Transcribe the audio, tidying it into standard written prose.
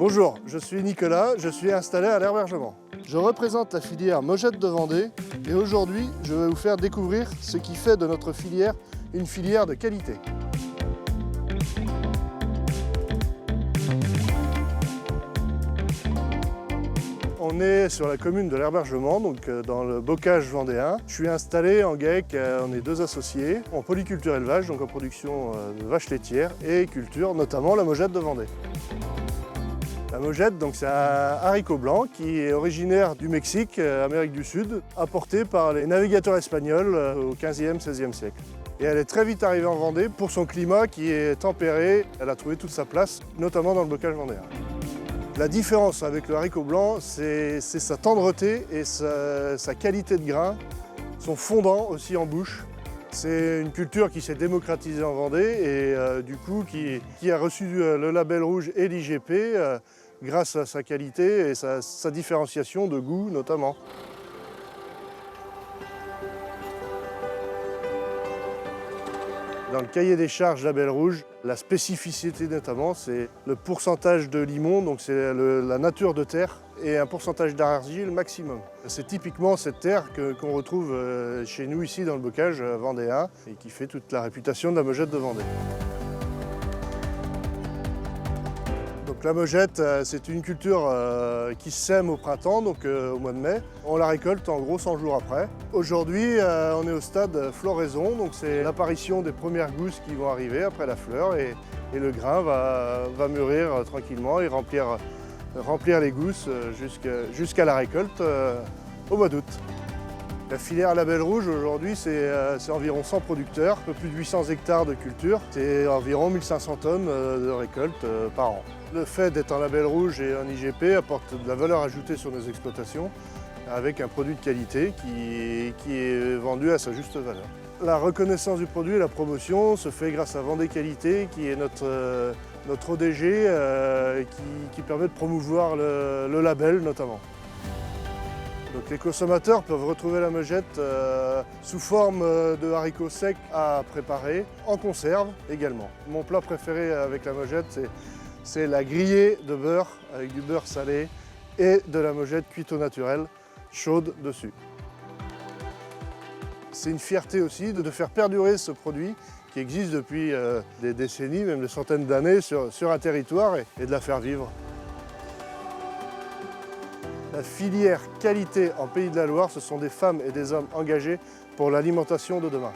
Bonjour, je suis Nicolas, je suis installé à l'Herbergement. Je représente la filière Mojettes de Vendée et aujourd'hui, je vais vous faire découvrir ce qui fait de notre filière une filière de qualité. On est sur la commune de l'Herbergement, donc dans le bocage vendéen. Je suis installé en GAEC, on est deux associés, en polyculture élevage, donc en production de vaches laitières et culture, notamment la Mojette de Vendée. La Mojette, donc c'est un haricot blanc qui est originaire du Mexique, Amérique du Sud, apporté par les navigateurs espagnols au 15e, 16e siècle. Et elle est très vite arrivée en Vendée pour son climat qui est tempéré. Elle a trouvé toute sa place, notamment dans le bocage vendéen. La différence avec le haricot blanc, c'est sa tendreté et sa qualité de grain, son fondant aussi en bouche. C'est une culture qui s'est démocratisée en Vendée et du coup qui a reçu le label rouge et l'IGP grâce à sa qualité et sa différenciation de goût notamment. Dans le cahier des charges label rouge, la spécificité notamment, c'est le pourcentage de limon, donc c'est la nature de terre, et un pourcentage d'argile maximum. C'est typiquement cette terre qu'on retrouve chez nous ici dans le bocage vendéen et qui fait toute la réputation de la Mojette de Vendée. Donc la Mojette, c'est une culture qui sème au printemps, donc au mois de mai. On la récolte en gros 100 jours après. Aujourd'hui, on est au stade floraison, donc c'est l'apparition des premières gousses qui vont arriver après la fleur et le grain va mûrir tranquillement et remplir les gousses jusqu'à la récolte au mois d'août. La filière label rouge aujourd'hui, c'est environ 100 producteurs, un peu plus de 800 hectares de culture, c'est environ 1500 tonnes de récolte par an. Le fait d'être un label rouge et un IGP apporte de la valeur ajoutée sur nos exploitations avec un produit de qualité qui est vendu à sa juste valeur. La reconnaissance du produit et la promotion se fait grâce à Vendée Qualité qui est notre ODG qui permet de promouvoir le label notamment. Donc les consommateurs peuvent retrouver la Mojette sous forme de haricots secs à préparer, en conserve également. Mon plat préféré avec la Mojette, c'est la grillée de beurre avec du beurre salé et de la Mojette cuite au naturel, chaude dessus. C'est une fierté aussi de faire perdurer ce produit qui existe depuis des décennies, même des centaines d'années sur un territoire et de la faire vivre. La filière qualité en Pays de la Loire, ce sont des femmes et des hommes engagés pour l'alimentation de demain.